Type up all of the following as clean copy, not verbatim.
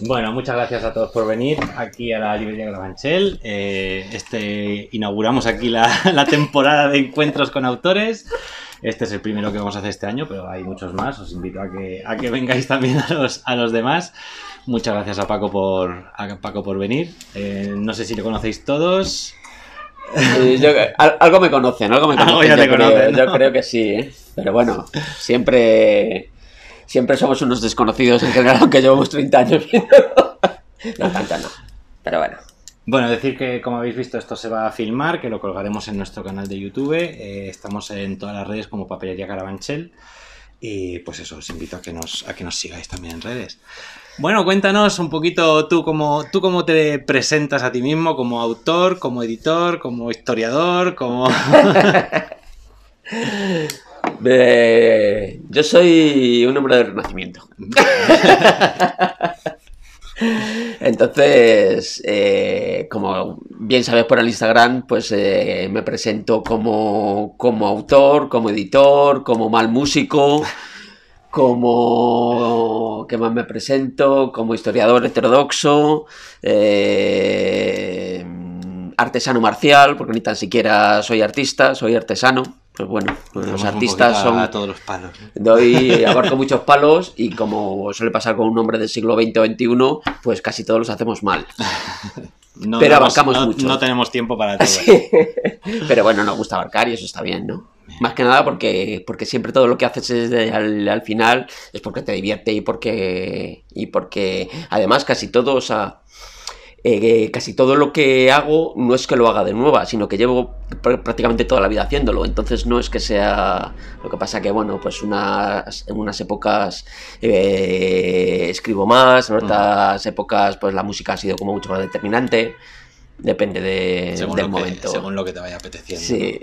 Bueno, muchas gracias a todos por venir aquí a la librería Carabanchel. Inauguramos aquí la temporada de encuentros con autores. Este es el primero que vamos a hacer este año, pero hay muchos más. Os invito a que vengáis también a los demás. Muchas gracias a Paco por venir. No sé si le conocéis todos. Algo me conocen, Algo ya te conocen, ¿no? Yo creo que sí, ¿eh? Pero bueno, siempre somos unos desconocidos en general, aunque llevamos 30 años viendo. No tanto, no. Pero bueno. Bueno, decir que, como habéis visto, esto se va a filmar, que lo colgaremos en nuestro canal de YouTube. Estamos en todas las redes como Papelería Carabanchel. Y pues eso, os invito a que nos sigáis también en redes. Bueno, cuéntanos un poquito tú cómo te presentas a ti mismo como autor, como editor, como historiador, como... Yo soy un hombre del Renacimiento. Entonces, como bien sabes por el Instagram, pues me presento como autor, como editor, como mal músico, ¿qué más me presento? Como historiador heterodoxo, artesano marcial, porque ni tan siquiera soy artista, soy artesano. Pues bueno, pues los artistas son... a todos los palos, ¿no? Abarco muchos palos y como suele pasar con un hombre del siglo XX o XXI, pues casi todos los hacemos mal. Pero abarcamos mucho. No tenemos tiempo para todo. Sí. Pero bueno, nos gusta abarcar y eso está bien, ¿no? Más que nada porque siempre todo lo que haces al final es porque te divierte y porque además casi todo, o sea... casi todo lo que hago no es que lo haga de nueva, sino que llevo prácticamente toda la vida haciéndolo. Entonces no es que sea... Lo que pasa que, bueno, pues en unas épocas escribo más, en otras épocas pues la música ha sido como mucho más determinante. Depende del momento. Según lo que te vaya apeteciendo. Sí.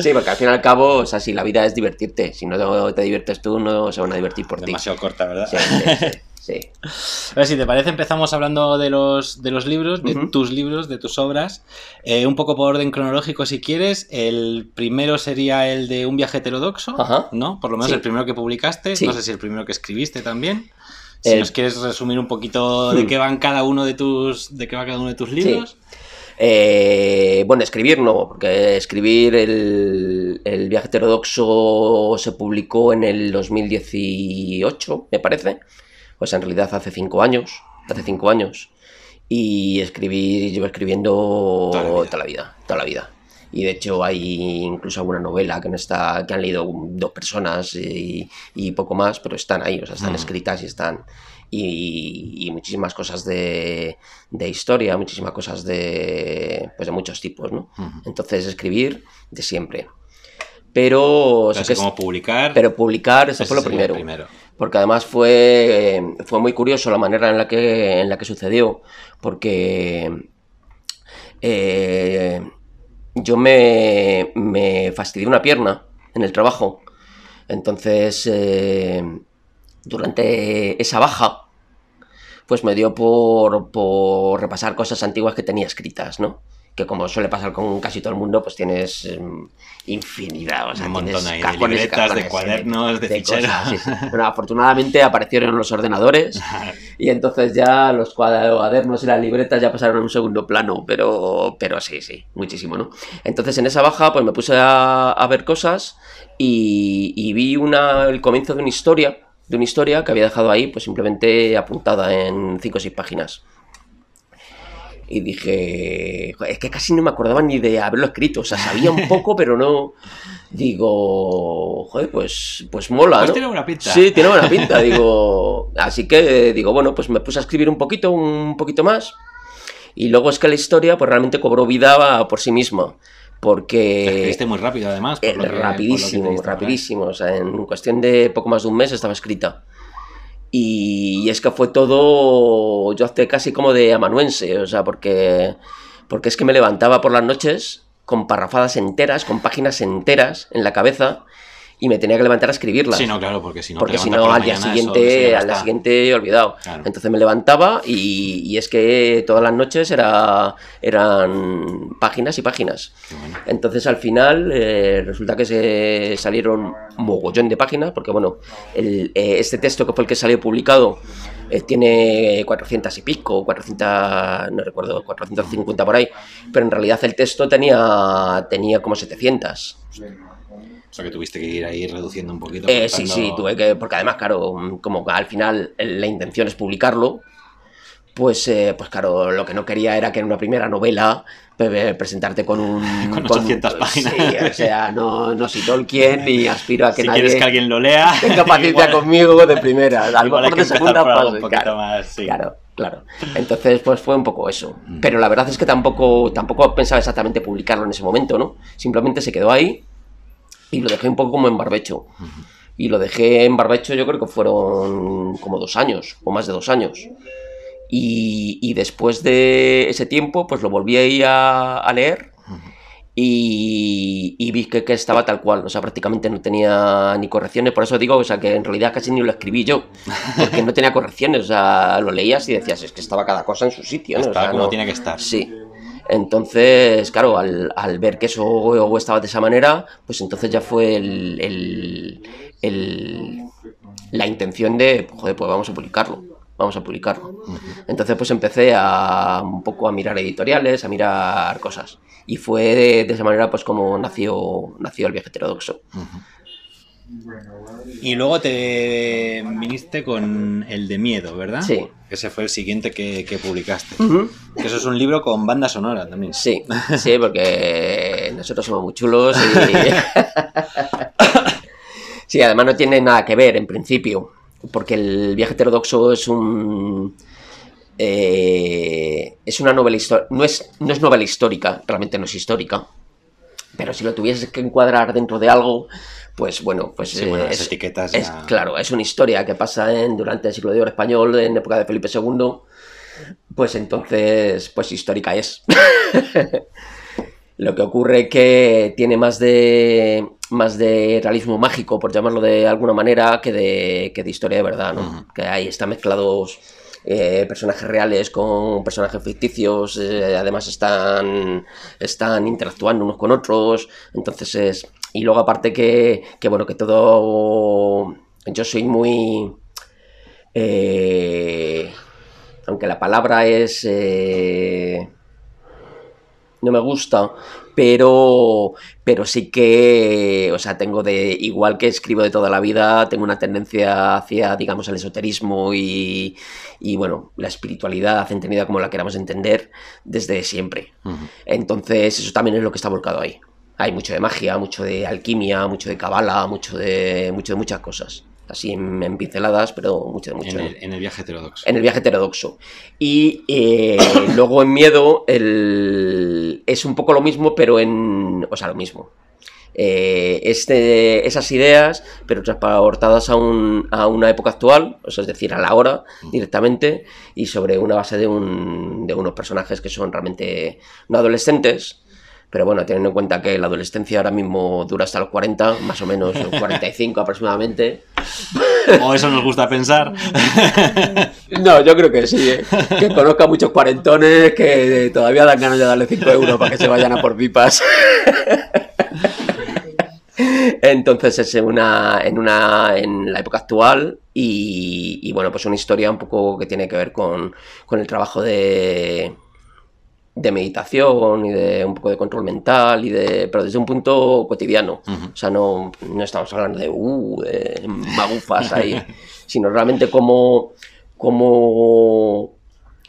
Sí, porque al fin y al cabo, o sea, si la vida es divertirte, si no te diviertes tú, no se van a divertir por ti. Demasiado corta, ¿verdad? Sí. A ver, si te parece, empezamos hablando de los libros, de tus libros, de tus obras. Un poco por orden cronológico, si quieres. El primero sería el de Un viaje heterodoxo, ¿no? Por lo menos el primero que publicaste. Sí. No sé si el primero que escribiste también. Si nos quieres resumir un poquito de qué van cada uno de tus libros. Sí. Bueno, escribir no, porque escribir el viaje heterodoxo se publicó en el 2018, me parece. Pues en realidad hace 5 años. Y llevo escribiendo toda la vida. Y de hecho hay incluso alguna novela que han leído 2 personas y poco más, pero están ahí, o sea, están escritas y están... Y muchísimas cosas de historia, muchísimas cosas de muchos tipos, ¿no? Entonces escribir de siempre. Pero como publicar. Pero publicar, eso fue lo primero. Porque además fue muy curioso la manera en la que sucedió. Porque yo me fastidié una pierna en el trabajo. Entonces, durante esa baja, pues me dio por repasar cosas antiguas que tenía escritas, ¿no? Que como suele pasar con casi todo el mundo, pues tienes infinidad, o sea, un montón ahí cajones, de libretas, de cuadernos, de ficheros. Sí. Bueno, afortunadamente aparecieron los ordenadores y entonces ya los cuadernos y las libretas ya pasaron a un segundo plano, pero sí, muchísimo, ¿no? Entonces en esa baja pues me puse a ver cosas y vi el comienzo de una historia que había dejado ahí pues simplemente apuntada en 5 o 6 páginas. Y dije, es que casi no me acordaba ni de haberlo escrito, o sea, sabía un poco, pero no... Digo, joder, pues mola, ¿no? Pues tiene buena pinta. Sí, tiene buena pinta, digo... Así que digo, bueno, pues me puse a escribir un poquito más, y luego es que la historia pues realmente cobró vida por sí misma, porque... Te escribiste muy rápido, además. Rapidísimo, o sea, en cuestión de poco más de un mes estaba escrita. Y es que fue todo, yo hacía casi como de amanuense, o sea, porque es que me levantaba por las noches con parrafadas enteras, con páginas enteras en la cabeza y me tenía que levantar a escribirlas. Sí, no, claro, porque si no, al día siguiente olvidado. Claro. Entonces me levantaba y es que todas las noches eran páginas y páginas. Bueno. Entonces al final resulta que se salieron un mogollón de páginas, porque bueno, este texto que fue el que salió publicado tiene 400 y pico, 400, no recuerdo, 450 por ahí, pero en realidad el texto tenía como 700. O sea que tuviste que ir ahí reduciendo un poquito. Sí, tuve que, porque además, claro, como al final la intención es publicarlo, pues claro, lo que no quería era que en una primera novela presentarte con 800 páginas. Sí, o sea, no soy Tolkien ni aspiro a que nadie... Si quieres que alguien lo lea... Tenga paciencia conmigo de primera. A lo mejor de segunda fase. Claro. Entonces, pues fue un poco eso. Pero la verdad es que tampoco pensaba exactamente publicarlo en ese momento, ¿no? Simplemente se quedó ahí y lo dejé un poco como en barbecho. Y lo dejé en barbecho, yo creo que fueron como 2 años, o más de 2 años. Y después de ese tiempo, pues lo volví a ir a leer y vi que estaba tal cual, o sea, prácticamente no tenía ni correcciones, por eso digo, o sea, que en realidad casi ni lo escribí yo, porque no tenía correcciones, o sea, lo leías y decías, es que estaba cada cosa en su sitio, ¿no? Estaba como tiene que estar. Sí. Entonces, claro, al ver que eso estaba de esa manera, pues entonces ya fue la intención de, joder, pues vamos a publicarlo. Entonces pues empecé un poco a mirar editoriales, a mirar cosas. Y fue de esa manera pues como nació el viaje heterodoxo. Y luego te viniste con el de miedo, ¿verdad? Sí. Ese fue el siguiente que publicaste. Que eso es un libro con banda sonora también. Sí, porque nosotros somos muy chulos y... Sí, además no tiene nada que ver en principio. Porque el viaje heterodoxo es una novela histórica, no es novela histórica, realmente no es histórica, pero si lo tuvieses que encuadrar dentro de algo, pues bueno, pues sí, las etiquetas ya... claro, es una historia que pasa durante el siglo de oro español, en época de Felipe II, pues entonces, pues histórica es. Lo que ocurre es que tiene más de realismo mágico, por llamarlo de alguna manera, que de historia de verdad, ¿no? Que ahí están mezclados personajes reales con personajes ficticios, además están interactuando unos con otros, entonces y luego aparte que bueno, que todo... Yo soy muy... aunque la palabra es... no me gusta, pero sí que, o sea, igual que escribo de toda la vida, tengo una tendencia hacia, digamos, el esoterismo y bueno, la espiritualidad entendida como la queramos entender desde siempre. Entonces, eso también es lo que está volcado ahí. Hay mucho de magia, mucho de alquimia, mucho de cabala, mucho de muchas cosas. Así en pinceladas, pero mucho. En el viaje heterodoxo. En el viaje heterodoxo. Y luego en Miedo es un poco lo mismo, pero o sea, lo mismo. Esas ideas, pero transportadas a una época actual, o sea, es decir, a la hora, directamente, y sobre una base de unos personajes que son realmente no adolescentes. Pero bueno, teniendo en cuenta que la adolescencia ahora mismo dura hasta los 40, más o menos 45 aproximadamente. O eso nos gusta pensar. No, yo creo que sí, que conozca muchos cuarentones que todavía dan ganas de darle 5 euros para que se vayan a por pipas. Entonces es en la época actual y bueno, pues una historia un poco que tiene que ver con el trabajo de meditación y de un poco de control mental pero desde un punto cotidiano. O sea, no estamos hablando de magufas ahí, sino realmente como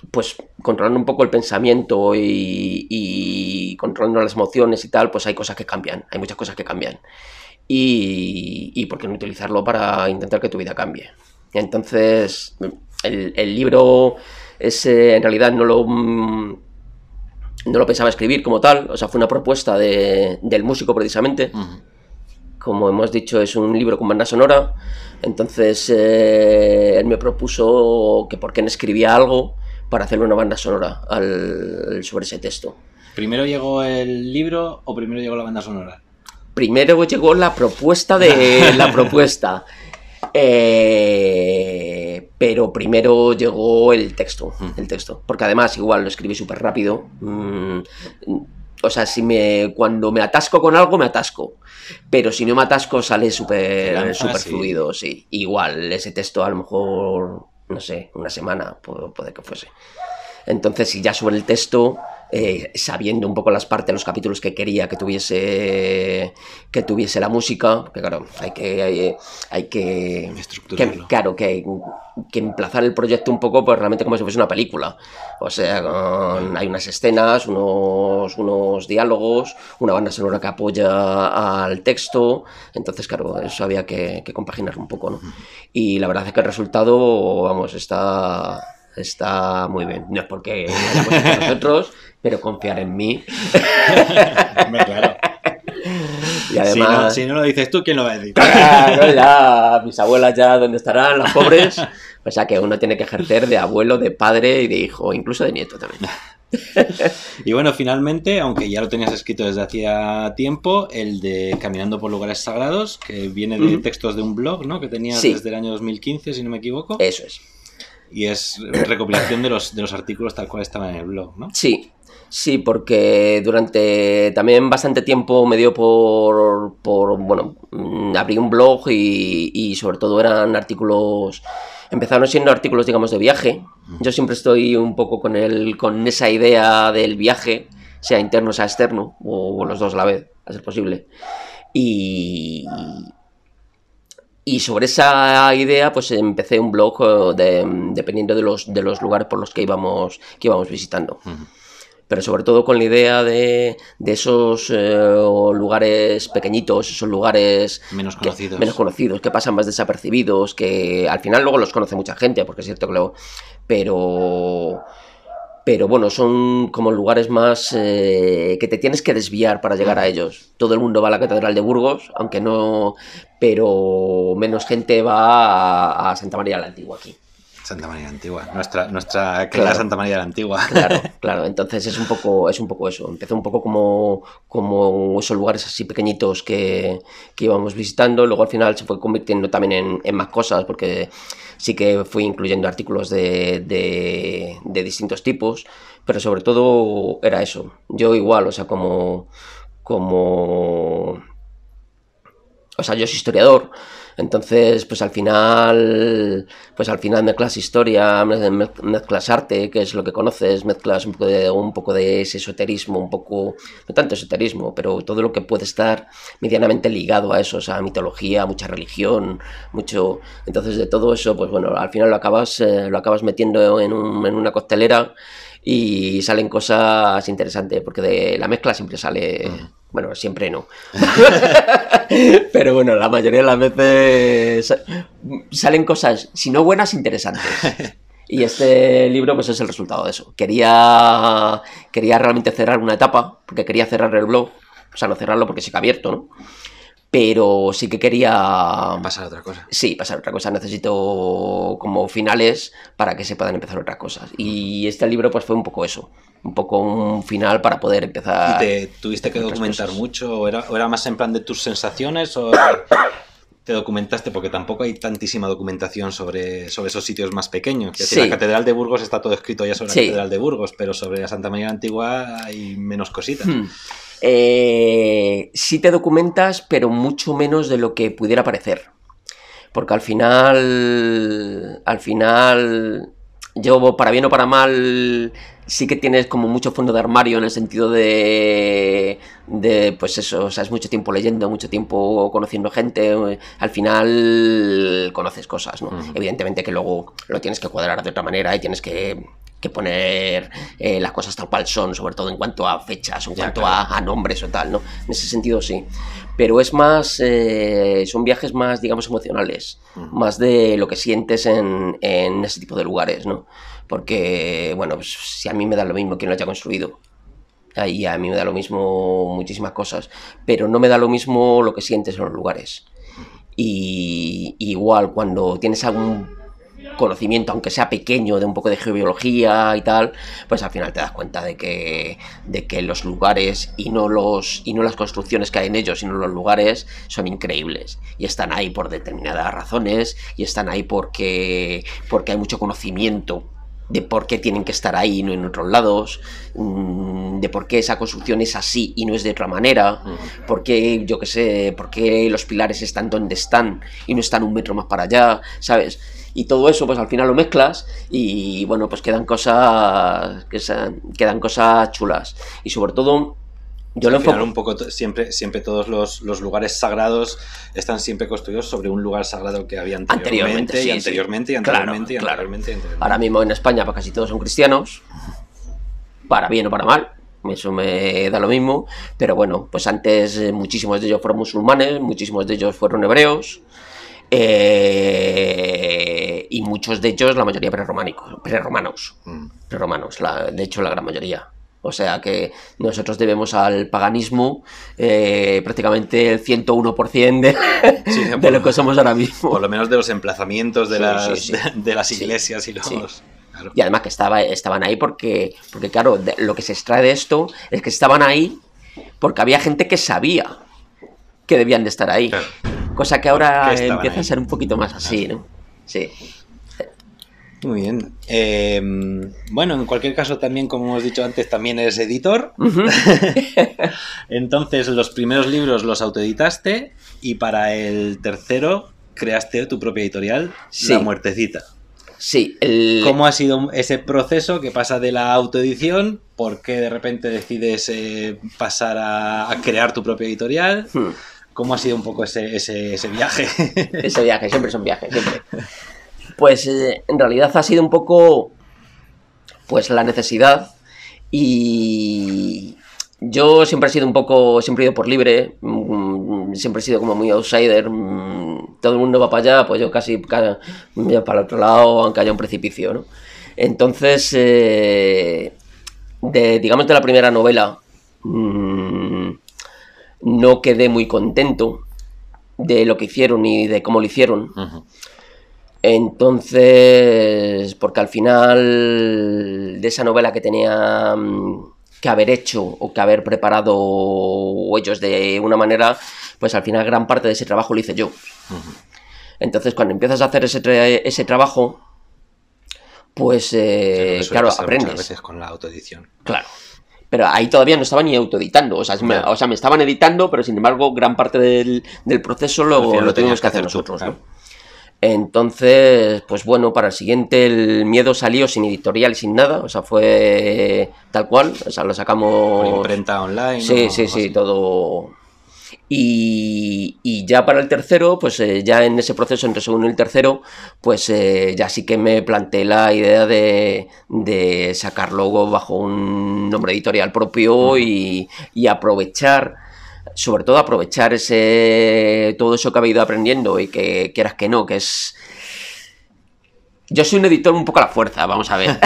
pues controlando un poco el pensamiento y controlando las emociones y tal, pues hay cosas que cambian, hay muchas cosas que cambian. Y por qué no utilizarlo para intentar que tu vida cambie. Entonces, el libro en realidad no lo pensaba escribir como tal, o sea, fue una propuesta del músico precisamente. Como hemos dicho, es un libro con banda sonora, entonces él me propuso que por qué no escribía algo para hacerle una banda sonora sobre ese texto. ¿Primero llegó el libro o primero llegó la banda sonora? primero llegó la propuesta de la propuesta. Pero primero llegó el texto, porque además igual lo escribí súper rápido. O sea, cuando me atasco con algo, me atasco. Pero si no me atasco, sale súper fluido, sí. Igual, ese texto a lo mejor, no sé, una semana puede que fuese. Entonces, si ya sobre el texto, sabiendo un poco las partes, los capítulos que quería que tuviese la música, porque claro, hay que estructurarlo. Claro, que emplazar el proyecto un poco, pues realmente como si fuese una película. O sea, hay unas escenas, unos diálogos, una banda sonora que apoya al texto. Entonces, claro, eso había que compaginar un poco, ¿no? Y la verdad es que el resultado, vamos, está muy bien. No es porque hayamos hecho nosotros, pero confiar en mí. Claro. Y además, si no lo dices tú, ¿quién lo va a decir? Claro, ya mis abuelas ya dónde estarán, las pobres. O sea que uno tiene que ejercer de abuelo, de padre y de hijo, incluso de nieto también. Y bueno, finalmente, aunque ya lo tenías escrito desde hacía tiempo, el de Caminando por lugares sagrados, que viene de textos de un blog, ¿no? Que tenías desde el año 2015, si no me equivoco. Eso es. Y es recopilación de los artículos tal cual estaban en el blog, ¿no? Sí, porque durante también bastante tiempo me dio por abrí un blog y sobre todo eran artículos, empezaron siendo artículos, digamos, de viaje. Yo siempre estoy un poco con esa idea del viaje, sea interno, sea externo, o los dos a la vez, a ser posible. Y sobre esa idea, pues empecé un blog dependiendo de los lugares por los que íbamos visitando. Pero sobre todo con la idea de esos lugares pequeñitos, esos lugares menos conocidos, que pasan más desapercibidos, que al final luego los conoce mucha gente, porque es cierto que luego... Pero bueno, son como lugares más que te tienes que desviar para llegar a ellos. Todo el mundo va a la Catedral de Burgos, aunque no... Pero menos gente va a Santa María la Antigua aquí. Santa María la Antigua, nuestra querida Santa María la Antigua. Claro, entonces es un poco eso. Empezó un poco como esos lugares así pequeñitos que íbamos visitando, luego al final se fue convirtiendo también en más cosas, porque sí que fui incluyendo artículos de distintos tipos, pero sobre todo era eso. Yo igual, o sea, o sea, yo soy historiador, entonces pues al final mezclas historia, mezclas arte, que es lo que conoces, mezclas un poco de ese esoterismo, un poco, no tanto esoterismo, pero todo lo que puede estar medianamente ligado a eso, o sea, mitología, mucha religión, mucho... Entonces de todo eso, pues bueno, al final lo acabas metiendo en una costelera y salen cosas interesantes, porque de la mezcla siempre sale... Bueno, siempre no. Pero bueno, la mayoría de las veces salen cosas, si no buenas, interesantes. Y este libro pues es el resultado de eso. Quería realmente cerrar una etapa, porque quería cerrar el blog. O sea, no cerrarlo porque sigue abierto, ¿no? Pero sí que quería... pasar a otra cosa. Sí, pasar a otra cosa. Necesito como finales para que se puedan empezar otras cosas. Y este libro pues fue un poco eso. Un poco un final para poder empezar... ¿Y te tuviste que documentar mucho? ¿O era más en plan de tus sensaciones? ¿O te documentaste? Porque tampoco hay tantísima documentación sobre esos sitios más pequeños. Es decir, la Catedral de Burgos está todo escrito ya sobre la Catedral de Burgos, pero sobre la Santa María la Antigua hay menos cositas. Sí te documentas, pero mucho menos de lo que pudiera parecer. Porque al final, yo, para bien o para mal, sí que tienes como mucho fondo de armario en el sentido de pues eso, o sea, es mucho tiempo leyendo, mucho tiempo conociendo gente, al final conoces cosas, ¿no? Evidentemente que luego lo tienes que cuadrar de otra manera y tienes que poner las cosas tal cual son, sobre todo en cuanto a fechas, en cuanto a nombres o tal, ¿no? En ese sentido sí. Pero es más, son viajes más, digamos, emocionales, más de lo que sientes en ese tipo de lugares, ¿no? Porque, bueno, pues, si a mí me da lo mismo quien lo haya construido, ahí a mí me da lo mismo muchísimas cosas, pero no me da lo mismo lo que sientes en los lugares. Y igual cuando tienes algún conocimiento, aunque sea pequeño, de un poco de geobiología y tal, pues al final te das cuenta de que los lugares y no las construcciones que hay en ellos, sino los lugares son increíbles y están ahí por determinadas razones y están ahí porque hay mucho conocimiento de por qué tienen que estar ahí y no en otros lados, de por qué esa construcción es así y no es de otra manera, por qué, yo qué sé, por qué los pilares están donde están y no están un metro más para allá, ¿sabes? Y todo eso, pues al final lo mezclas y, bueno, pues quedan cosas chulas. Y sobre todo, yo lo enfoco un poco siempre todos los lugares sagrados están siempre construidos sobre un lugar sagrado que había anteriormente. Ahora mismo en España pues casi todos son cristianos, para bien o para mal, eso me da lo mismo, pero bueno, pues antes muchísimos de ellos fueron musulmanes, muchísimos de ellos fueron hebreos, y muchos de ellos, la mayoría prerromanos, de hecho la gran mayoría. O sea que nosotros debemos al paganismo prácticamente el 101% de lo que somos ahora mismo. Por lo menos de los emplazamientos de las iglesias y los... Sí. Claro. Y además que estaban ahí porque claro, lo que se extrae de esto es que estaban ahí porque había gente que sabía que debían de estar ahí. Claro. Cosa que ahora empieza a ser un poquito más así, ¿no? Sí. Muy bien. Bueno, en cualquier caso también, como hemos dicho antes, también eres editor. Entonces, los primeros libros los autoeditaste y para el tercero creaste tu propia editorial, La Muertecita. Sí. ¿Cómo ha sido ese proceso que pasa de la autoedición? ¿Por qué de repente decides pasar a crear tu propia editorial? ¿Cómo ha sido un poco ese viaje? Ese viaje, siempre es un viaje, siempre. Pues en realidad ha sido un poco pues la necesidad y yo siempre he sido siempre he ido por libre, siempre he sido como muy outsider, todo el mundo va para allá, pues yo casi para el otro lado, aunque haya un precipicio, ¿no? Entonces, digamos de la primera novela, no quedé muy contento de lo que hicieron y de cómo lo hicieron. Entonces, porque al final de esa novela que tenía que haber hecho o que haber preparado ellos de una manera, pues al final gran parte de ese trabajo lo hice yo. Entonces, cuando empiezas a hacer ese trabajo, pues claro, aprendes. Muchas veces con la autoedición. Claro. Pero ahí todavía no estaba ni autoeditando, o sea, me estaban editando, pero sin embargo gran parte del proceso lo tuvimos que hacer nosotros, ¿no? Entonces, pues bueno, para el siguiente el miedo salió sin editorial, sin nada, o sea, fue tal cual, o sea, lo sacamos... Por imprenta online. Sí, todo... Y ya para el tercero, pues ya en ese proceso entre el segundo y el tercero, pues ya sí que me planteé la idea de sacarlo bajo un nombre editorial propio y aprovechar, sobre todo aprovechar todo eso que había ido aprendiendo y que quieras que no, que es... Yo soy un editor un poco a la fuerza, vamos a ver.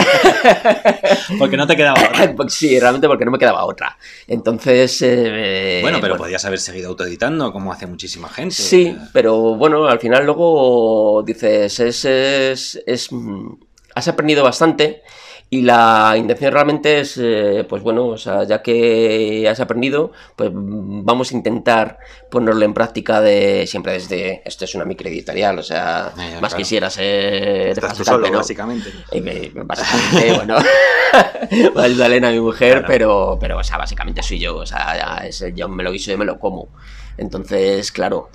Porque no te quedaba otra. Sí, realmente porque no me quedaba otra. Entonces... bueno, pero podías haber seguido autoeditando como hace muchísima gente. Sí, pero bueno, al final luego dices, has aprendido bastante y la intención realmente es, pues bueno, o sea, ya que has aprendido, pues vamos a intentar ponerlo en práctica siempre desde, esto es una microeditorial, o sea, más claro. Quisiera ser... Estás tú solo, ¿no? Básicamente. Básicamente, bueno, Magdalena, mi mujer, claro. pero, o sea, básicamente soy yo, o sea, yo me lo guiso y me lo como. Entonces, claro,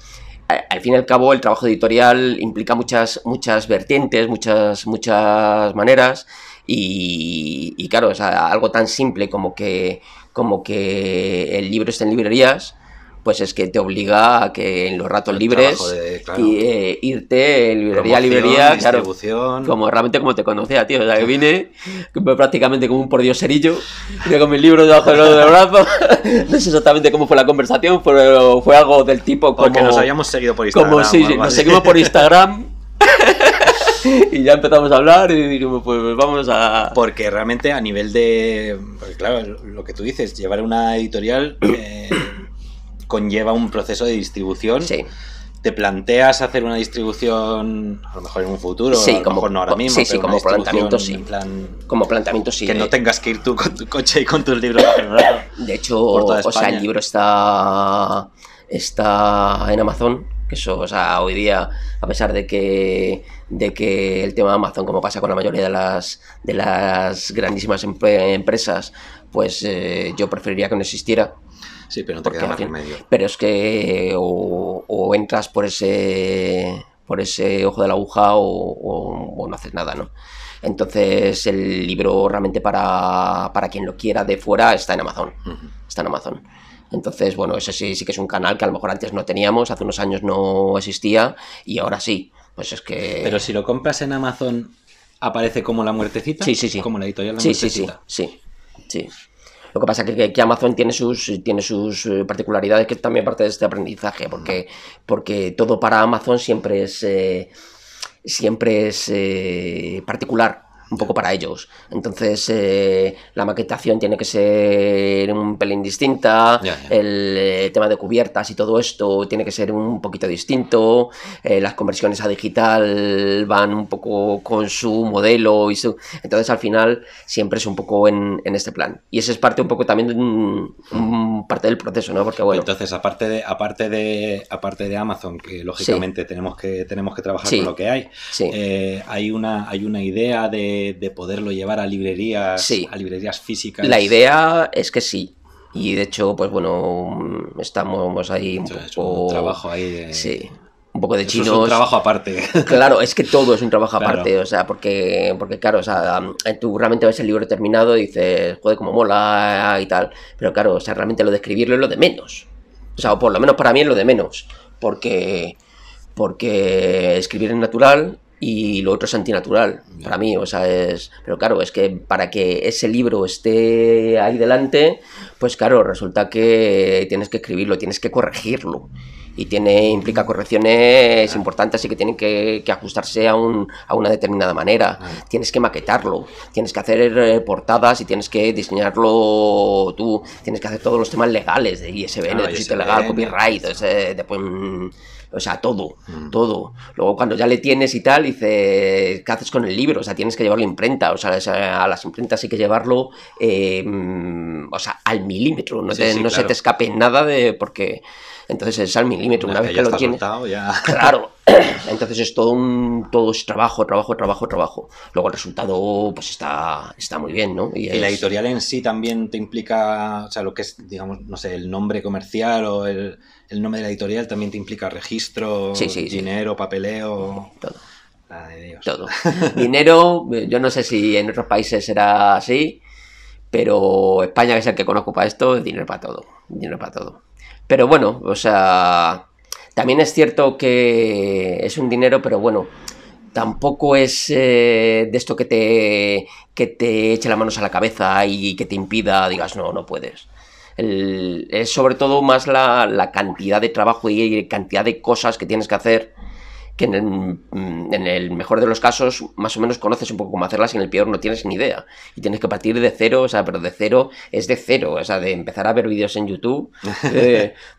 al fin y al cabo el trabajo editorial implica muchas vertientes, muchas maneras. Y claro, o sea, algo tan simple como que el libro esté en librerías, pues es que te obliga a que en los ratos libres irte de librería a librería, claro, realmente como te conocía, tío, o sea, que vine prácticamente como un pordioserillo, vine con mi libro debajo del brazo, no sé exactamente cómo fue la conversación, pero fue algo del tipo como... Porque nos habíamos seguido por Instagram. Como sí, nos seguimos por Instagram. Y ya empezamos a hablar y dijimos, pues vamos a... Porque realmente a nivel de... Porque claro, lo que tú dices, llevar una editorial conlleva un proceso de distribución. Sí. ¿te planteas hacer una distribución, a lo mejor en un futuro, sí, a lo mejor no ahora mismo, sí, como planteamiento sí. Como planteamiento sí. Que no tengas que ir tú con tu coche y con tus libros a generar. De hecho, o sea, el libro está en Amazon, que eso, o sea, hoy día, a pesar de que el tema de Amazon, como pasa con la mayoría de las grandísimas empresas, pues yo preferiría que no existiera. Sí, pero no te queda más remedio. Pero es que o entras por ese ojo de la aguja o no haces nada, ¿no? Entonces el libro realmente para quien lo quiera de fuera está en Amazon. Está en Amazon. Entonces, bueno, ese sí que es un canal que a lo mejor antes no teníamos, hace unos años no existía y ahora sí. Pues es que... Pero si lo compras en Amazon, ¿aparece como La Muertecita? Sí. Como la editorial La Muertecita. Sí. Lo que pasa es que Amazon tiene sus particularidades, que es también parte de este aprendizaje, porque todo para Amazon siempre es particular, un poco para ellos. Entonces la maquetación tiene que ser un pelín distinta, el tema de cubiertas y todo esto tiene que ser un poquito distinto, las conversiones a digital van un poco con su modelo entonces al final siempre es un poco en este plan, y ese es parte un poco también parte del proceso, ¿no? Porque bueno, entonces aparte de Amazon, que lógicamente tenemos que trabajar con lo que hay, hay una idea de poderlo llevar a librerías físicas. La idea es que sí. Y de hecho, pues bueno, estamos ahí un poco... un trabajo ahí de... Sí, un poco de eso chinos. Es un trabajo aparte. Claro, es que todo es un trabajo aparte, o sea, porque claro, o sea, tú realmente ves el libro terminado y dices, joder, cómo mola y tal. Pero claro, o sea, realmente lo de escribirlo es lo de menos. O sea, o por lo menos para mí es lo de menos. Porque escribir es natural y lo otro es antinatural para mí, o sea, pero claro, es que para que ese libro esté ahí delante, pues claro, resulta que tienes que escribirlo, tienes que corregirlo y implica correcciones importantes y que tienen que ajustarse a una determinada manera. Tienes que maquetarlo, tienes que hacer portadas y tienes que diseñarlo tú, tienes que hacer todos los temas legales de ISBN, de sitio legal, copyright, después... O sea, todo. Luego cuando ya le tienes y tal, dices, ¿qué haces con el libro? O sea, tienes que llevarlo a imprenta. O sea, a las imprentas hay que llevarlo, o sea, al milímetro. No se te escape nada porque... Entonces es al milímetro. Una vez que lo tienes... Claro. Entonces es todo es trabajo. Luego el resultado, pues está muy bien, ¿no? Y la editorial en sí también te implica, o sea, lo que es, digamos, no sé, el nombre comercial o el nombre de la editorial también te implica registro, dinero, papeleo... Todo. La de Dios. Todo. Dinero, yo no sé si en otros países será así, pero España, que es el que conozco para esto, dinero para todo. Pero bueno, o sea, también es cierto que es un dinero, pero bueno, tampoco es de esto que te eche las manos a la cabeza y que te impida, digas, no puedes. Es sobre todo más la cantidad de trabajo y cantidad de cosas que tienes que hacer, que en el mejor de los casos más o menos conoces un poco cómo hacerlas y en el peor no tienes ni idea. Y tienes que partir de cero, o sea, pero de cero es de cero, o sea, de empezar a ver vídeos en YouTube,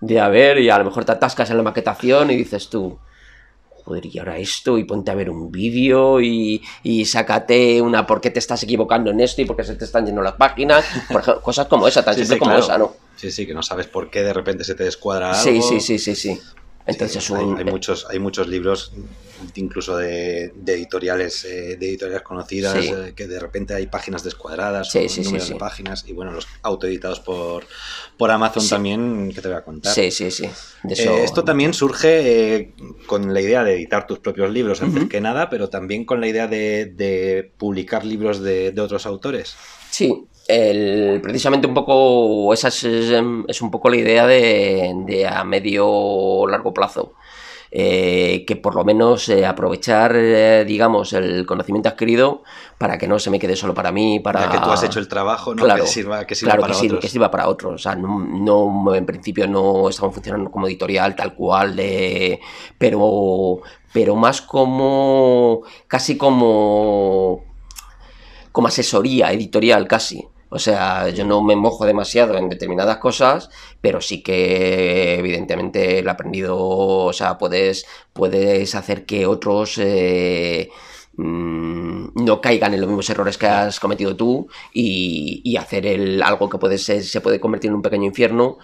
de a ver, y a lo mejor te atascas en la maquetación y dices tú, joder, y ahora esto, y ponte a ver un vídeo y sácate por qué te estás equivocando en esto y por qué se te están yendo las páginas, por ejemplo, cosas como esa, tan simple como esa, ¿no? Sí, que no sabes por qué de repente se te descuadra algo. Sí. Entonces hay muchos libros, incluso de editoriales conocidas, que de repente hay páginas descuadradas, números de páginas, y bueno, los autoeditados por Amazon también, que te voy a contar. Sí. De eso... Esto también surge con la idea de editar tus propios libros, antes que nada, pero también con la idea de publicar libros de otros autores. Sí. Precisamente un poco esa es un poco la idea de a medio o largo plazo, que por lo menos aprovechar digamos el conocimiento adquirido para que no se me quede solo para mí, para que tú has hecho el trabajo, ¿no? Claro, que sirva claro, para otros. Que sirva para otros. O sea, no en principio no estamos funcionando como editorial tal cual, pero más casi como asesoría editorial casi. O sea, yo no me mojo demasiado en determinadas cosas, pero sí que evidentemente lo he aprendido, o sea, puedes hacer que otros no caigan en los mismos errores que has cometido tú y hacer algo que se puede convertir en un pequeño infierno,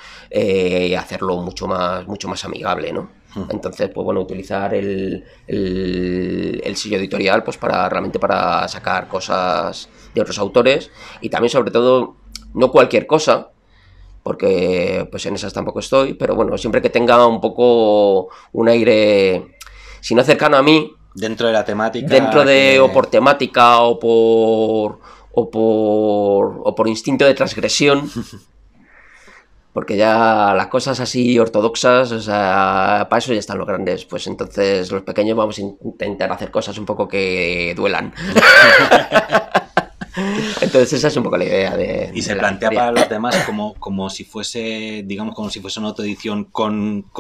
hacerlo mucho más amigable, ¿no? Entonces, pues bueno, utilizar el sello editorial pues realmente para sacar cosas de otros autores y también, sobre todo, no cualquier cosa, porque pues en esas tampoco estoy, pero bueno, siempre que tenga un poco un aire, si no cercano a mí, dentro de la temática, o por temática o por instinto de transgresión. Porque ya las cosas así ortodoxas, o sea, para eso ya están los grandes. Pues entonces los pequeños vamos a intentar hacer cosas un poco que duelan. Entonces esa es un poco la idea de... Y se plantea para los demás como si fuese, digamos, como si fuese una autoedición con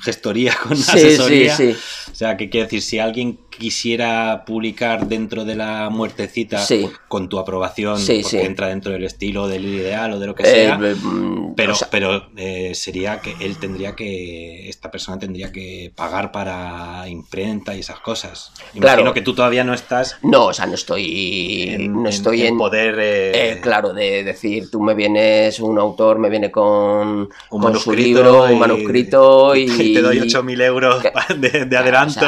gestoría, con asesoría. Sí. O sea, que quiere decir, si alguien quisiera publicar dentro de la muertecita con tu aprobación, porque entra dentro del estilo, del ideal o de lo que sea, pero sería que esta persona tendría que pagar para imprenta y esas cosas. Imagino que tú todavía no estás... No, o sea, no estoy en poder... claro, de decir, tú me vienes, un autor me viene con su libro, un manuscrito y te doy 8.000 euros de adelanto.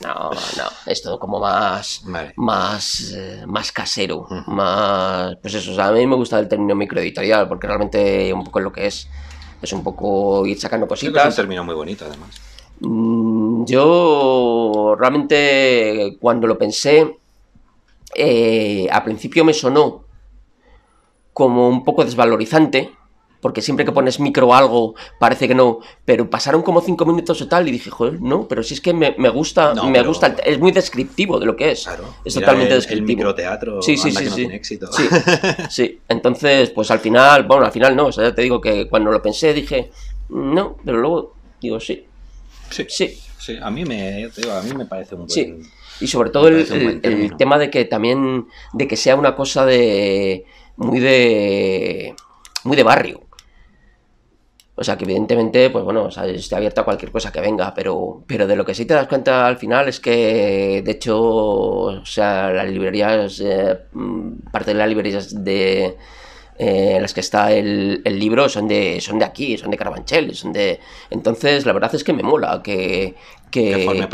O sea, no, es todo como más casero, más, pues eso, o sea, a mí me gusta el término microeditorial, porque realmente un poco es lo que es un poco ir sacando cositas. Creo que es un término muy bonito, además. Yo realmente cuando lo pensé, al principio me sonó como un poco desvalorizante, porque siempre que pones micro algo parece que no, pero pasaron como 5 minutos o tal y dije, joder, no, pero si es que me gusta, es muy descriptivo de lo que es. Claro, es totalmente descriptivo. El microteatro sí. No tiene éxito. Sí, entonces, pues al final no, o sea, ya te digo que cuando lo pensé dije, no, pero luego digo, sí, a mí me parece un buen... Sí. Y sobre todo el tema de que también, de que sea una cosa muy de barrio. O sea, que evidentemente, pues bueno, o sea, estoy abierto a cualquier cosa que venga, pero de lo que sí te das cuenta al final es que, de hecho, o sea, las librerías, parte de las librerías en las que está el libro son de aquí, son de Carabanchel, entonces la verdad es que me mola que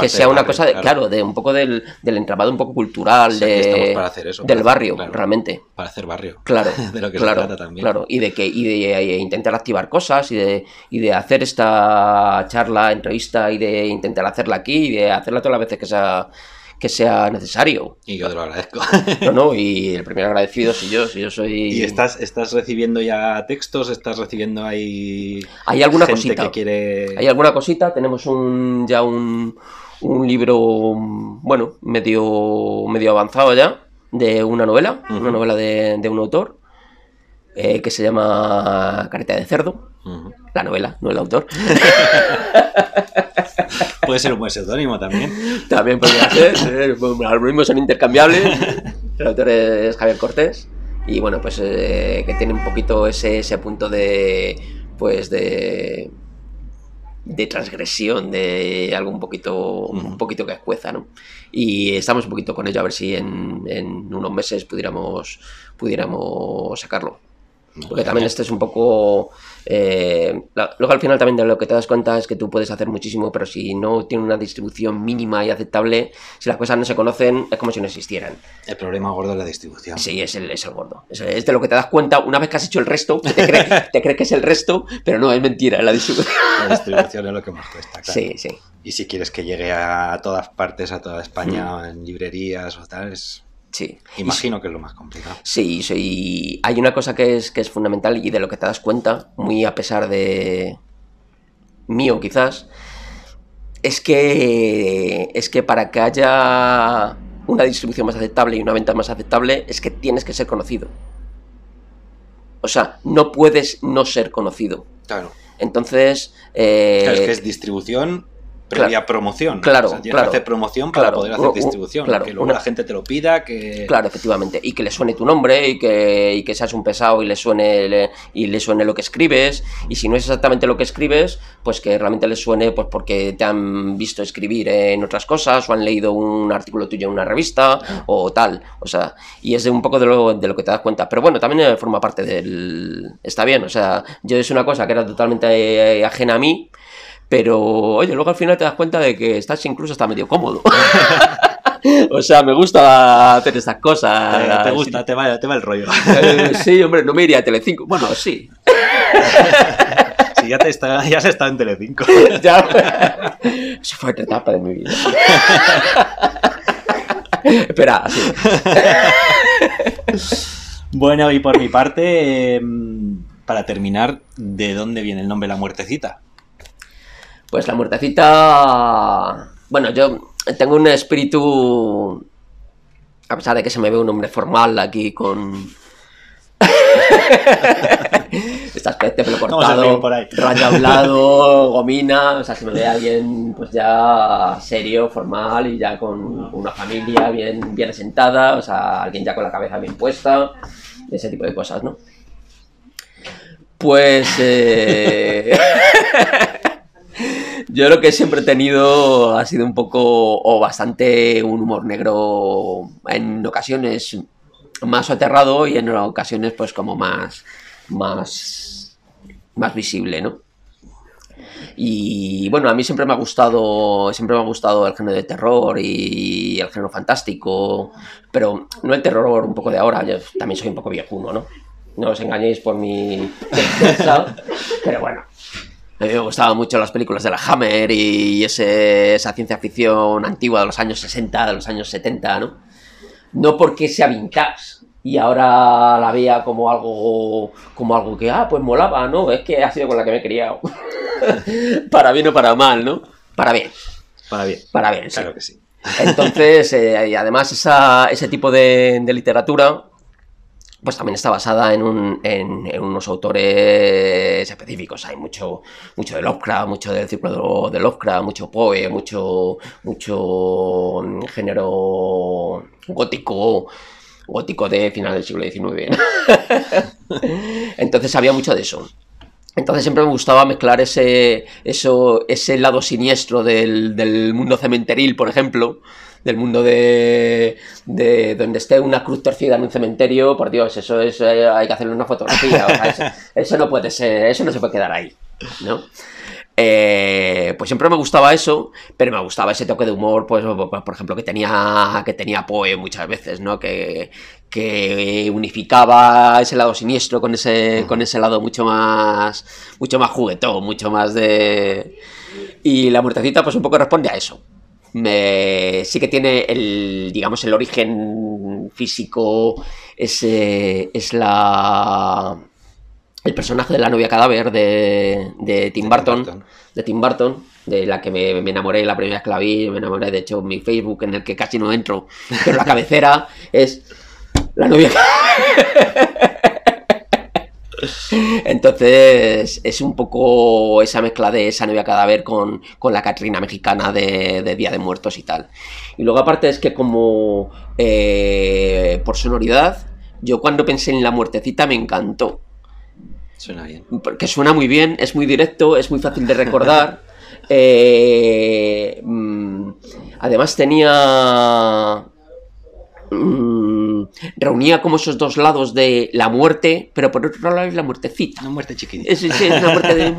sea una cosa de un poco del entramado un poco cultural, o sea, estamos para hacer eso, del barrio, realmente. Para hacer barrio. Claro, de lo que se trata también. Claro, y de intentar activar cosas y de hacer esta charla, entrevista y de intentar hacerla aquí y de hacerla todas las veces que sea necesario. Y yo te lo agradezco. No, y el primer agradecido si yo soy... ¿Y estás recibiendo ya textos? ¿Estás recibiendo ahí hay alguna gente cosita que quiere...? Hay alguna cosita, tenemos ya un libro, bueno, medio avanzado ya, de una novela, una novela de un autor, que se llama Careta de cerdo. La novela, no el autor. Puede ser un buen seudónimo también. También podría ser. Los mismos son intercambiables. El autor es Javier Cortés. Y bueno, pues que tiene un poquito ese punto de transgresión, de algo un poquito que escueza, ¿no? Y estamos un poquito con ello, a ver si en unos meses pudiéramos sacarlo. Porque también este es un poco... luego al final también de lo que te das cuenta es que tú puedes hacer muchísimo, pero si no tiene una distribución mínima y aceptable, si las cosas no se conocen, es como si no existieran. El problema gordo es la distribución. Sí, es el gordo. Es de lo que te das cuenta una vez que has hecho el resto, que te crees que es el resto, pero no, es mentira, es la distribución. La distribución es lo que más cuesta, claro. Sí. Y si quieres que llegue a todas partes, a toda España, en librerías o tal, Sí. Imagino que es lo más complicado. Sí. Hay una cosa que es fundamental y de lo que te das cuenta, muy a pesar de mío quizás, es que para que haya una distribución más aceptable y una venta más aceptable, es que tienes que ser conocido. O sea, no puedes no ser conocido. Claro. Entonces... Claro, es que es distribución previa promoción. Claro, o sea, tienes que hacer promoción para poder hacer distribución. Que luego la gente te lo pida, que... Claro, efectivamente. Y que le suene tu nombre y que seas un pesado y le suene lo que escribes. Y si no es exactamente lo que escribes, pues que realmente les suene pues porque te han visto escribir en otras cosas o han leído un artículo tuyo en una revista o tal. O sea, y es de un poco de lo que te das cuenta. Pero bueno, también forma parte del... Está bien, o sea, yo es una cosa que era totalmente ajena a mí. Pero, oye, luego al final te das cuenta de que estás incluso hasta medio cómodo. O sea, me gusta hacer estas cosas. ¿Te gusta? ¿Te va el rollo? Sí, hombre, no me iría a Telecinco. Bueno, sí. Sí, ya se está en Telecinco. Ya. Eso fue otra etapa de mi vida. Espera, sí. Bueno, y por mi parte, para terminar, ¿de dónde viene el nombre La Muertecita? Pues La Muertecita... Bueno, yo tengo un espíritu... A pesar de que se me ve un hombre formal aquí con... Esta especie de pelo cortado, rayo a un lado, gomina... O sea, se me ve alguien pues ya serio, formal y ya con una familia bien asentada. O sea, alguien ya con la cabeza bien puesta. Ese tipo de cosas, ¿no? Pues... Yo lo que siempre he tenido ha sido un poco o bastante un humor negro, en ocasiones más aterrado y en ocasiones pues como más visible, ¿no? Y bueno, a mí siempre me ha gustado el género de terror y el género fantástico, pero no el terror un poco de ahora, yo también soy un poco viejuno, ¿no? No os engañéis por mi defensa, pero bueno. A mí me gustaban mucho las películas de la Hammer y esa ciencia ficción antigua de los años 60, de los años 70, ¿no? No porque sea vintage y ahora la vea como algo que, pues molaba, ¿no? Es que ha sido con la que me he criado. Para bien o para mal, ¿no? Para bien. Para bien. Para bien, sí. Claro que sí. Entonces, y además ese tipo de literatura... pues también está basada en unos autores específicos. Hay mucho de Lovecraft, mucho del círculo de Lovecraft, mucho Poe, mucho género gótico de final del siglo XIX. Entonces había mucho de eso. Entonces siempre me gustaba mezclar ese lado siniestro del mundo cementeril, por ejemplo, del mundo de donde esté una cruz torcida en un cementerio. Por Dios, eso es, hay que hacerle una fotografía. O sea, eso no puede ser, eso no se puede quedar ahí, ¿no? Pues siempre me gustaba eso, pero me gustaba ese toque de humor, pues por ejemplo, que tenía Poe muchas veces, ¿no? Que unificaba ese lado siniestro con ese lado mucho más juguetón, mucho más de... Y La Muertecita pues un poco responde a eso. Sí que tiene el origen físico, es el personaje de la novia cadáver de Tim Burton, de la que me enamoré la primera vez que la vi. Me enamoré, de hecho, en mi Facebook, en el que casi no entro, pero la cabecera es la novia cadáver. Entonces es un poco esa mezcla de esa novia cadáver con la Catrina mexicana de Día de Muertos y tal. Y luego aparte es que como por sonoridad, yo cuando pensé en La Muertecita me encantó. Suena bien. Porque suena muy bien, es muy directo, es muy fácil de recordar. Además tenía... reunía como esos dos lados de la muerte, pero por otro lado es la muertecita. Una muerte chiquitita. Sí, una muerte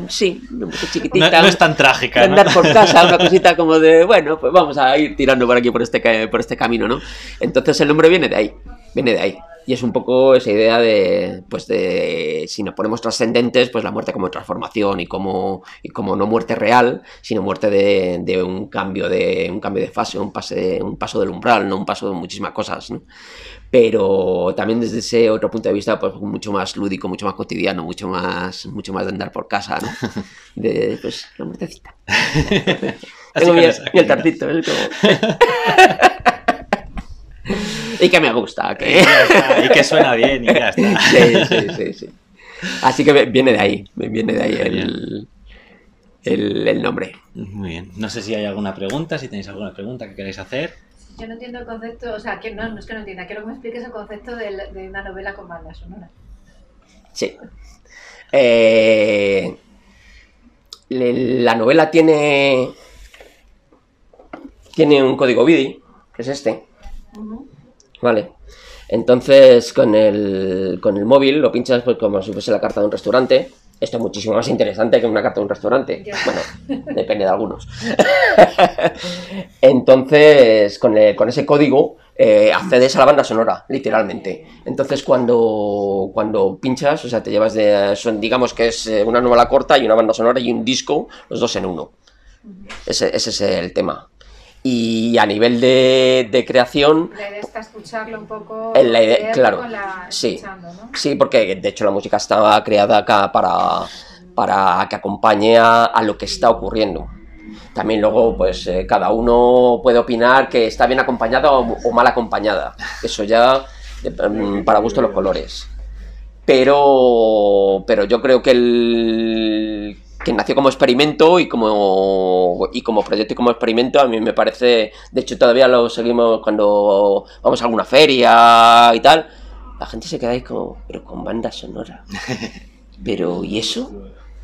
una muerte chiquitita. No es tan trágica, ¿no? Andar por casa, una cosita como de, bueno, pues vamos a ir tirando por aquí, por este camino, ¿no? Entonces el nombre viene de ahí. Y es un poco esa idea de si nos ponemos trascendentes, pues la muerte como transformación y como no muerte real, sino muerte de un cambio de fase, un paso del umbral, no un paso de muchísimas cosas, ¿no? Pero también desde ese otro punto de vista, pues mucho más lúdico, mucho más cotidiano, mucho más de andar por casa, ¿no? Pues la muertecita. Tengo mi el tartito, es como... Y que me gusta. Y que suena bien y ya está. Sí. Así que viene de ahí el... el nombre. Muy bien. No sé si hay alguna pregunta, si tenéis alguna pregunta que queráis hacer. Yo no entiendo el concepto, o sea, que no es que no entienda, quiero que me expliques el concepto de una novela con banda sonora. Sí. La novela tiene un código BIDI, que es este. Vale. Entonces, con el móvil lo pinchas pues, como si fuese la carta de un restaurante. Esto es muchísimo más interesante que una carta de un restaurante. Yeah. Bueno, depende de algunos. Entonces, con ese código accedes a la banda sonora, literalmente. Entonces, cuando pinchas, o sea, te llevas digamos que es una novela corta y una banda sonora y un disco, los dos en uno. Ese es el tema. Y a nivel de creación... La idea está escucharlo un poco... La idea, claro, sí, ¿no? Sí, porque de hecho la música estaba creada acá para que acompañe a lo que está ocurriendo. También luego, pues, cada uno puede opinar que está bien acompañada o mal acompañada. Eso ya, para gusto los colores. Pero yo creo que nació como experimento y como proyecto y como experimento, a mí me parece, de hecho todavía lo seguimos cuando vamos a alguna feria y tal, la gente se queda ahí como, pero con banda sonora, pero ¿y eso?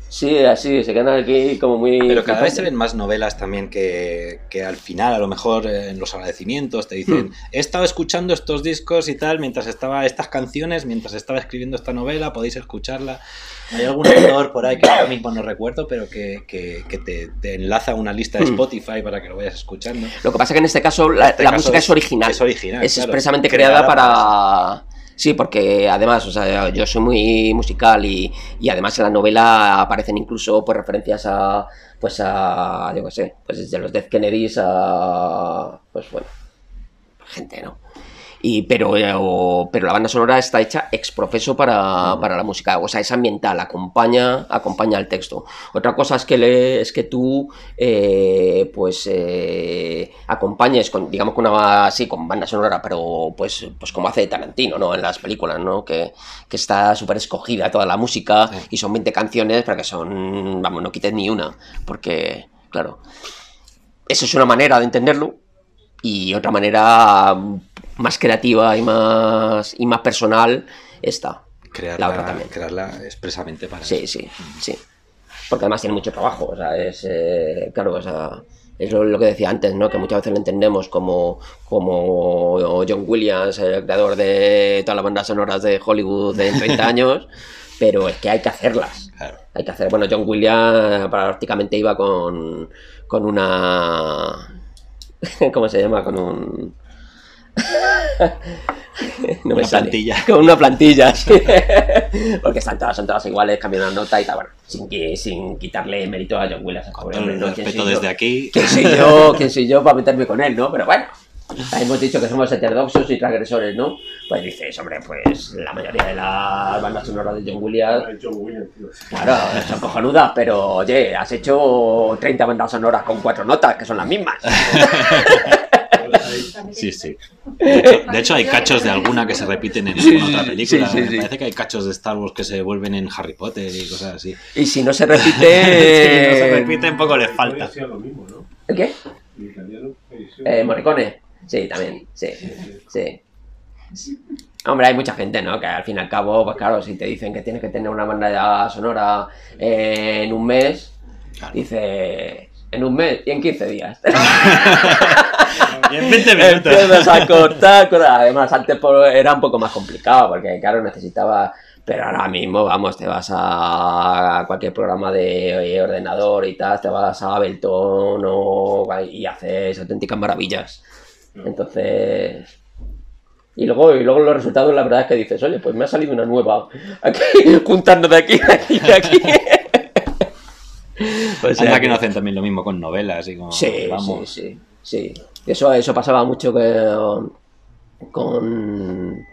Sí, así, se quedan aquí como muy... Pero cada vez se ven más novelas también que al final, a lo mejor en los agradecimientos te dicen, he estado escuchando estos discos y tal, estas canciones, mientras estaba escribiendo esta novela, podéis escucharla. Hay algún autor por ahí que ahora mismo no recuerdo, pero que te enlaza a una lista de Spotify para que lo vayas escuchando. Lo que pasa es que en este caso la música es original. Es original, es claro, expresamente creada para... Sí, porque además, o sea, yo soy muy musical y además en la novela aparecen incluso pues referencias a yo qué sé, pues desde los Dead Kennedys a, pues bueno, gente, ¿no? Pero la banda sonora está hecha ex profeso para la música, o sea, es ambiental, acompaña al texto. Otra cosa es que tú acompañes con, digamos, con banda sonora, pero pues como hace Tarantino, ¿no? En las películas, ¿no? Que está súper escogida toda la música, sí. Y son 20 canciones, pero que son, vamos, no quites ni una, porque, claro, eso es una manera de entenderlo, y otra manera más creativa y más personal está la otra también. Crearla expresamente para sí, eso. Sí. Porque además tiene mucho trabajo, o sea, es claro, o sea, es lo que decía antes, ¿no? Que muchas veces lo entendemos como John Williams, el creador de todas las bandas sonoras de Hollywood en 30 años, pero es que hay que hacerlas. Claro. Hay que hacer, bueno, John Williams prácticamente iba con una... ¿Cómo se llama? Con un... no una plantilla. Con una plantilla, sí. Porque son todas iguales, cambian una nota y tal, bueno, sin quitarle mérito a John Williams. Con todo el respeto desde aquí. ¿Quién soy yo para meterme con él, no? Pero bueno, hemos dicho que somos heterodoxos y transgresores, ¿no? Pues dices, hombre, pues la mayoría de las bandas sonoras de John Williams, claro, son cojonudas, pero oye, has hecho 30 bandas sonoras con 4 notas, que son las mismas. Sí. De hecho, hay cachos de alguna que se repiten en otra película. Sí. Me parece que hay cachos de Star Wars que se vuelven en Harry Potter y cosas así. Y si no se repite... un poco les falta. ¿El qué? Morricone. Sí, también. Sí. Hombre, hay mucha gente, ¿no? Que al fin y al cabo, pues claro, si te dicen que tienes que tener una banda sonora en un mes, claro. Dices, en un mes y en 15 días. Y en 20 minutos. Empiezas a cortar. Además, antes era un poco más complicado, porque claro, necesitaba... Pero ahora mismo, vamos, te vas a cualquier programa de ordenador y tal, te vas a Ableton y haces auténticas maravillas. Entonces... Y luego los resultados, la verdad es que dices, oye, pues me ha salido una nueva aquí, juntando de aquí. O sea, anda que no hacen también lo mismo con novelas y como... Sí. Eso pasaba mucho con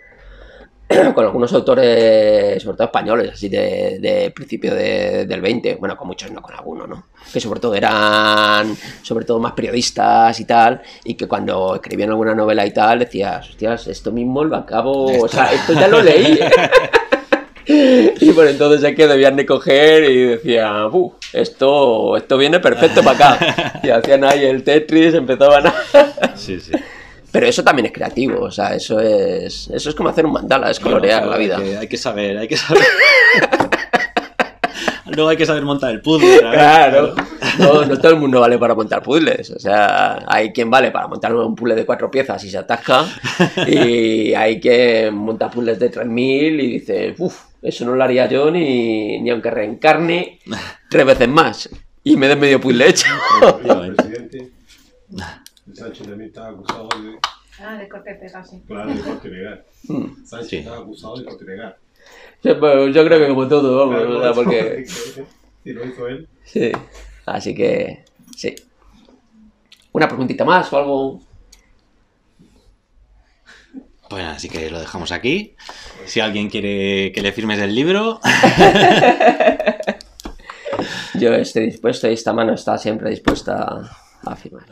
algunos autores, sobre todo españoles, así de principio del 20, bueno, con muchos no, con algunos, ¿no? Que sobre todo eran, más periodistas y tal, y que cuando escribían alguna novela y tal, decías, hostias, esto mismo lo acabo, o sea, esto ya lo leí. Y por entonces es que debían de coger y decían, esto viene perfecto para acá. Y hacían ahí el Tetris, empezaban a... Sí, sí. Pero eso también es creativo, o sea, eso es como hacer un mandala, es colorear la vida. Hay que saber. Luego hay que saber montar el puzzle. Claro. No todo el mundo vale para montar puzzles. O sea, hay quien vale para montar un puzzle de 4 piezas y se atasca. Y hay quien monta puzzles de 3000 y dice, eso no lo haría yo ni aunque reencarne 3 veces más. Y me den medio puzzle hecho. El presidente, Sánchez también estaba acusado de... de corte y pega, sí. Claro, de corte y pegar. Sánchez estaba acusado de corte y pegar. Yo creo que como todo, vamos, Claro, ¿verdad? Porque... Y lo hizo él. Sí, así que sí. ¿Una preguntita más o algo? Bueno, así que lo dejamos aquí. Si alguien quiere que le firmes el libro... Yo estoy dispuesto y esta mano está siempre dispuesta a firmar.